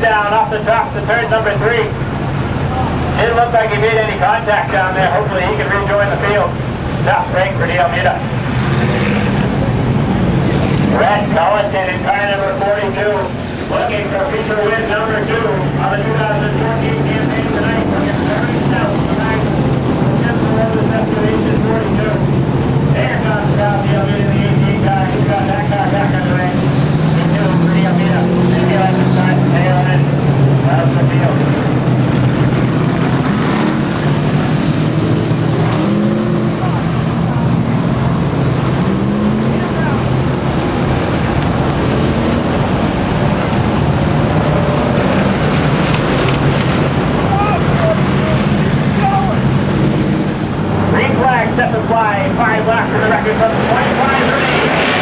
down off the top to turn number 3. Didn't look like he made any contact down there. Hopefully he can rejoin the field. Tough break for De Almeida. Red Culleton in car number 42, looking for feature win number 2 on the 2014 campaign tonight. Looking very south to the back. Just below the destination 42. There comes Cal De Almeida in the 18 car. He's got that car back on the ring. He knew for De Almeida. Maybe like this time to tail in. Out of the field. Set to fly, 5 left for the record, from 25 remains.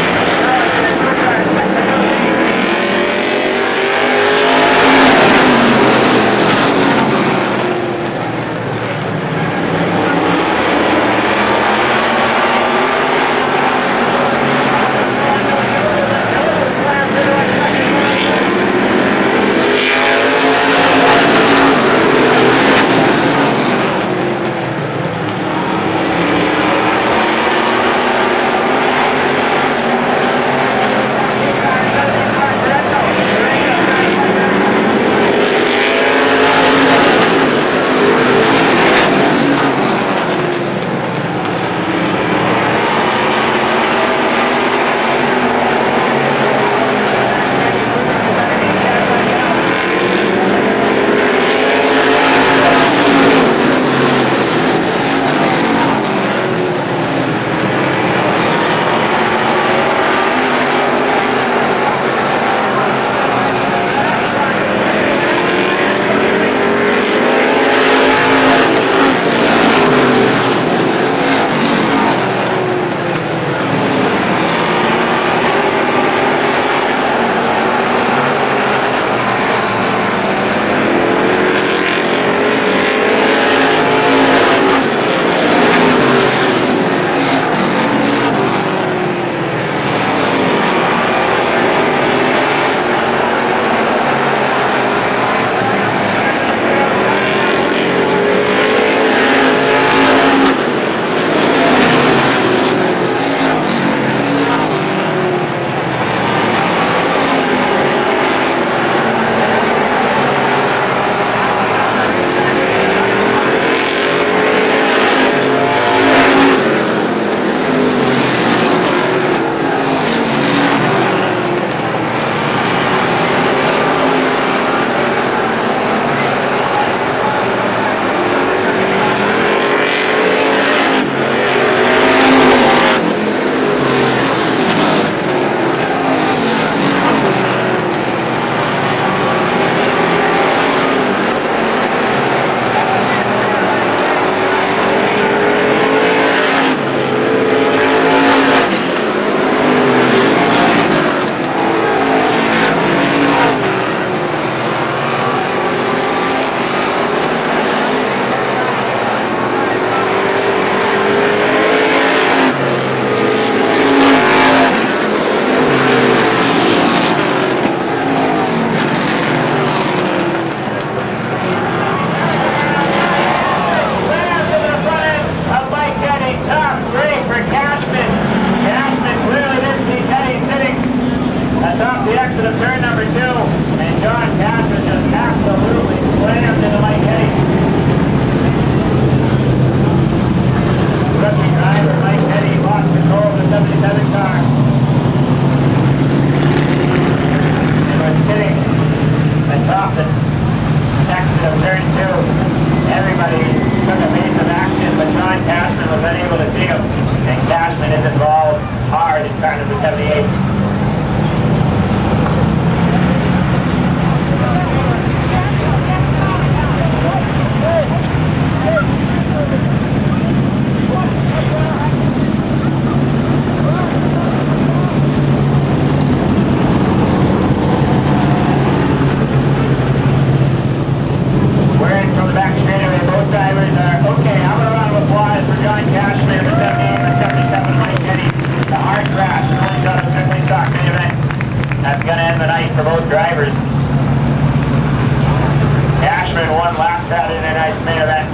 won last Saturday night's main event.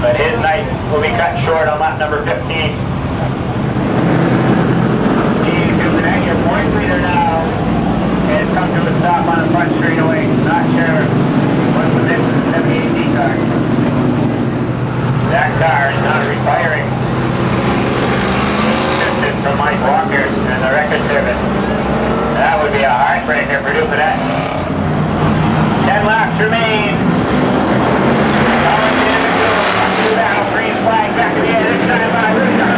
But his night will be cut short on lap number 15. Your point leader now has come to a stop on the front straightaway. Not sure what's the next 78D car. That car is not requiring assistance from Mike Walker and the record service. That would be a heartbreaker for Dupanet. 10 laps remain. Green flag back to the end. This time by Russo.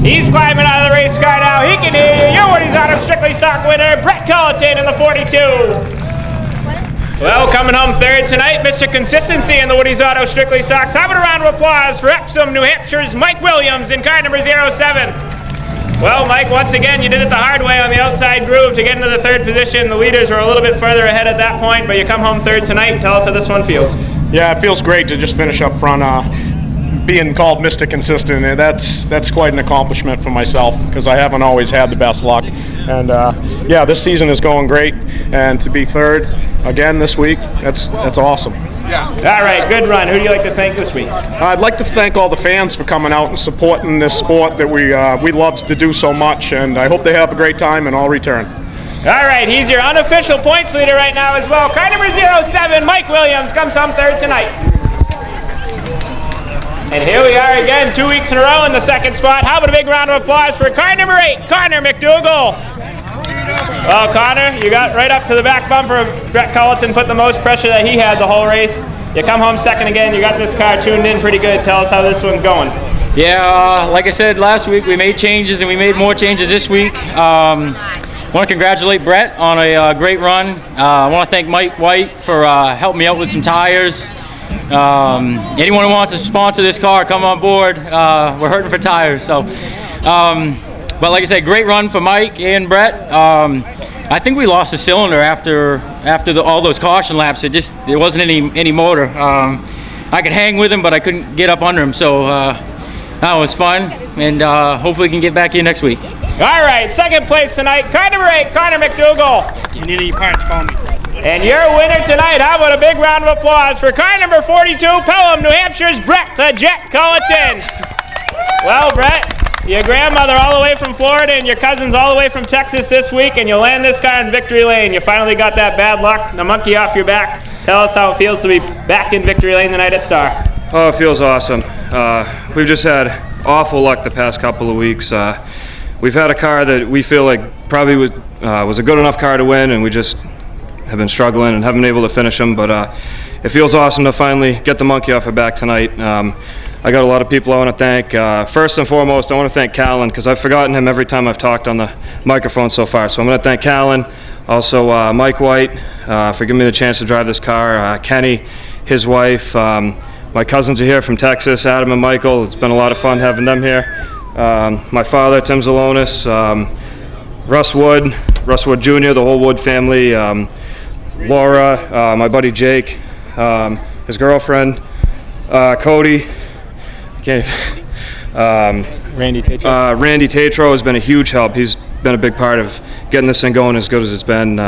He's climbing out of the race car now. He can hear you. You're Woody's Auto Strictly Stock winner, Brett Colleton in the 42. Well, coming home third tonight, Mr. Consistency in the Woody's Auto Strictly Stocks. How about a round of applause for Epsom, New Hampshire's Mike Williams in car number 07. Well, Mike, once again, you did it the hard way on the outside groove to get into the third position. The leaders were a little bit further ahead at that point, but you come home third tonight. Tell us how this one feels. Yeah, it feels great to just finish up front. Being called Mr. Consistent, that's quite an accomplishment for myself because I haven't always had the best luck. And yeah, this season is going great, and to be third again this week, that's awesome. Yeah. All right, good run. Who do you like to thank this week? I'd like to thank all the fans for coming out and supporting this sport that we love to do so much, and I hope they have a great time, and I'll return. All right, he's your unofficial points leader right now as well. Car number 07, Mike Williams, comes home third tonight. And here we are again, 2 weeks in a row in the second spot. How about a big round of applause for car number 8, Connor McDougall. Well, Connor, you got right up to the back bumper of Brett Colleton, put the most pressure that he had the whole race. You come home second again, you got this car tuned in pretty good. Tell us how this one's going. Yeah, like I said last week, we made changes and we made more changes this week. I want to congratulate Brett on a great run. I want to thank Mike White for helping me out with some tires. Anyone who wants to sponsor this car, come on board. We're hurting for tires. So, but like I said, great run for Mike and Brett. I think we lost a cylinder after all those caution laps. There wasn't any motor. I could hang with him, but I couldn't get up under him. So that was fun, and hopefully we can get back here next week. All right, second place tonight, car number 8, Connor McDougall. You need any parts, call me. And your winner tonight, how about a big round of applause for car number 42, Pelham, New Hampshire's Brett the Jet Culleton. Well, Brett, your grandmother all the way from Florida and your cousins all the way from Texas this week, and you land this car in victory lane. You finally got that bad luck, the monkey off your back. Tell us how it feels to be back in victory lane tonight at Star. Oh, it feels awesome. We've just had awful luck the past couple of weeks. We've had a car that we feel like probably was a good enough car to win, and we just have been struggling and haven't been able to finish them. But it feels awesome to finally get the monkey off our back tonight. I got a lot of people I want to thank. First and foremost, I want to thank Callan, because I've forgotten him every time I've talked on the microphone so far. So I'm going to thank Callan. Also, Mike White for giving me the chance to drive this car. Kenny, his wife. My cousins are here from Texas, Adam and Michael. It's been a lot of fun having them here. My father, Tim Zalonis, Russ Wood Jr., the whole Wood family, Laura, my buddy Jake, his girlfriend, Cody, Randy Tatro. Randy Tatro has been a huge help. He's been a big part of getting this thing going as good as it's been.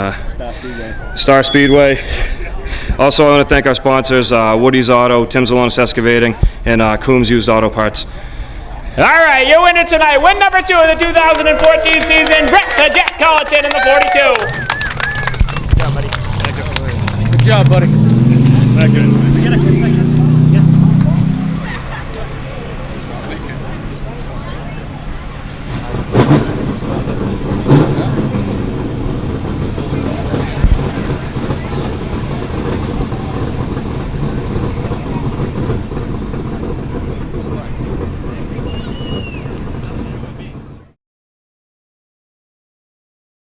Star Speedway. Also, I want to thank our sponsors, Woody's Auto, Tim Zalonis Excavating, and Coombs Used Auto Parts. All right, your winner tonight, win number 2 of the 2014 season, Brett the Jet Culleton in the 42. Good job, buddy.